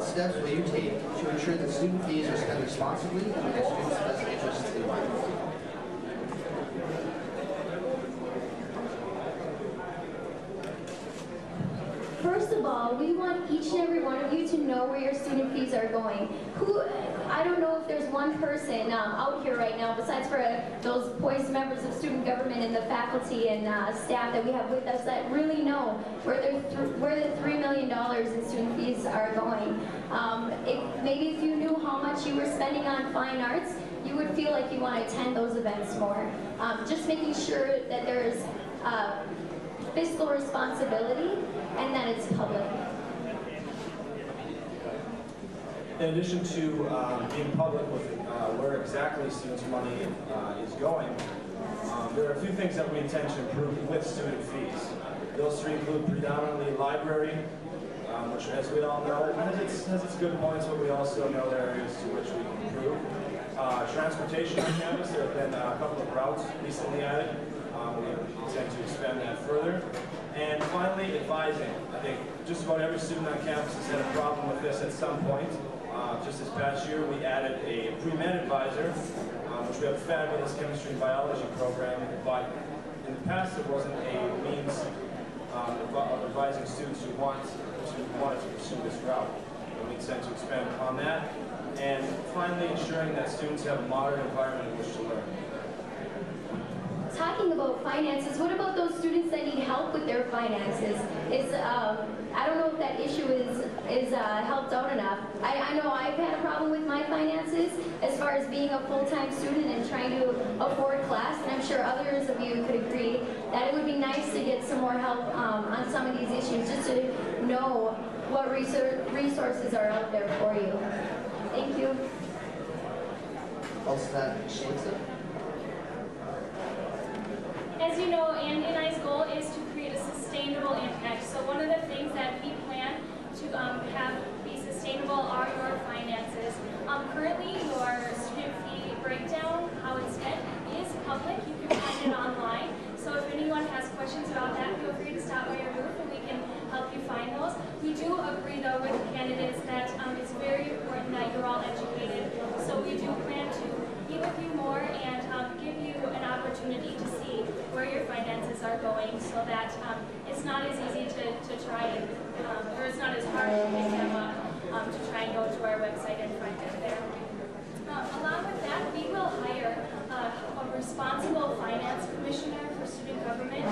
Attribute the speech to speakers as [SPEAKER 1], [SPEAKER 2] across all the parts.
[SPEAKER 1] What steps will you take to ensure that student fees are spent responsibly and that students' best interests in mind?
[SPEAKER 2] First of all, we want each and every one of you to know where your student fees are going. I don't know if there's one person out here right now, besides for those poised members of student government and the faculty and staff that we have with us, that really know where the $3 million in student fees are going. Maybe if you knew how much you were spending on fine arts, you would feel like you want to attend those events more. Just making sure that there's fiscal responsibility and that it's public.
[SPEAKER 3] In addition to being public with where exactly students' money is going, there are a few things that we intend to improve with student fees. Those three include predominantly library, which, as we all know, has its good points, but we also know there are areas to which we can improve. Transportation on campus, there have been a couple of routes recently added. We intend to expand that further. And finally, advising. I think just about every student on campus has had a problem with this at some point. Just this past year, we added a pre-med advisor, which we have a fabulous chemistry and biology program, but in the past it wasn't a means of advising students who wanted to pursue this route. And we intend to expand upon that. And finally, ensuring that students have a modern environment in which to learn.
[SPEAKER 2] Talking about finances, what about those students that need help with their finances? I don't know if that issue is helped out enough. I know I've had a problem with my finances as far as being a full-time student and trying to afford class, and I'm sure others of you could agree that it would be nice to get some more help on some of these issues, just to know what resources are out there for you. Thank you.
[SPEAKER 4] As you know, Andy and I's goal is to create a sustainable impact. So one of the things that we plan to have be sustainable are your finances. Currently, your student fee breakdown, how it's spent, is public. You can find it online. So if anyone has questions about that, feel free to stop by our booth and we can help you find those. We do agree, though, with the candidates that it's very important that you're all educated. So we do plan to meet with you more and give you an opportunity to see where your finances are going, so that it's not as easy to try, or it's not as hard to pick them up, to try and go to our website and find it there. Along with that, we will hire a responsible finance commissioner for student government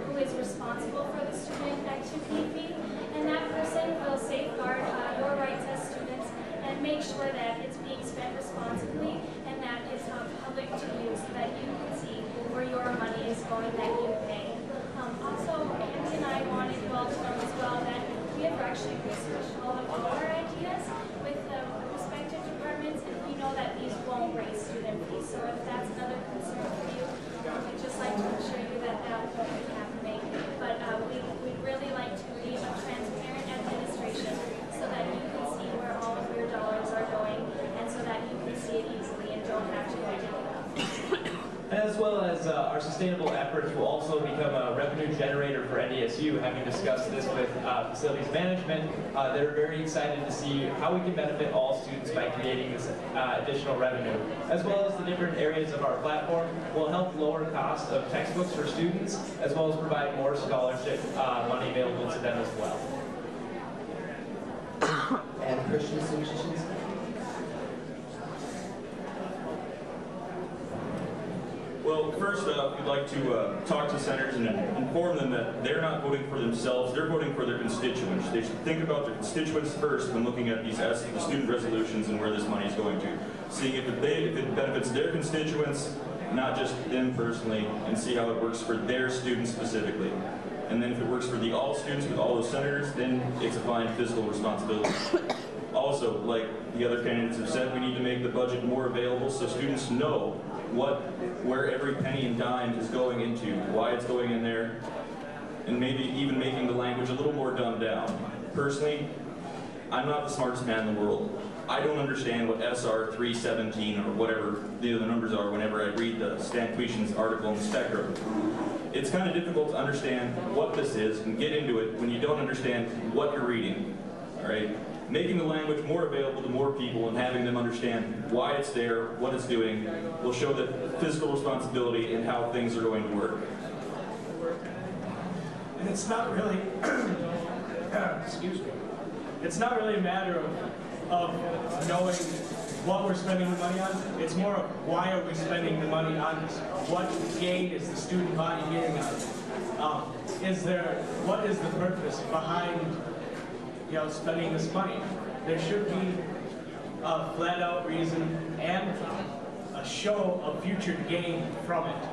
[SPEAKER 4] who is responsible for the student activity fee, and that person will safeguard your rights as students and make sure that it's being spent responsibly and that it's public to you so that you can see where your money is going that you pay. Also, Andy and I wanted you all to know as well that we have actually researched all of our ideas with the respective departments, and we know that these won't raise student fees. So if that's another concern for you, we'd just like to assure you that that won't be happening. But we'd really like to be a transparent administration so that you can see where all of your dollars are going and so that you can see it easily and don't have to go dig it up.
[SPEAKER 5] As well as our sustainable efforts will also become a revenue generator for NDSU. Having discussed this with facilities management, they're very excited to see how we can benefit all students by creating this additional revenue. As well as the different areas of our platform will help lower costs of textbooks for students, as well as provide more scholarship money available to them as well.
[SPEAKER 1] And Christian institutions?
[SPEAKER 6] Well, first we'd like to talk to senators and inform them that they're not voting for themselves, they're voting for their constituents. They should think about their constituents first when looking at these student resolutions and where this money is going to. Seeing if it benefits their constituents, not just them personally, and see how it works for their students specifically. And then if it works for all students with all those senators, then it's a fine fiscal responsibility. Also, like the other candidates have said, we need to make the budget more available so students know where every penny and dime is going into, why it's going in there, and maybe even making the language a little more dumbed down. Personally, I'm not the smartest man in the world. I don't understand what SR 317 or whatever the other numbers are whenever I read the Stan Quetien's article in the Spectrum. It's kind of difficult to understand what this is and get into it when you don't understand what you're reading. All right? Making the language more available to more people and having them understand why it's there, what it's doing, will show that fiscal responsibility and how things are going to work.
[SPEAKER 7] And it's not really, excuse me, it's not really a matter of knowing what we're spending the money on. It's more of why are we spending the money on this? What gain is the student body getting out of it? What is the purpose behind, spending this money? There should be a flat-out reason and a show of future gain from it.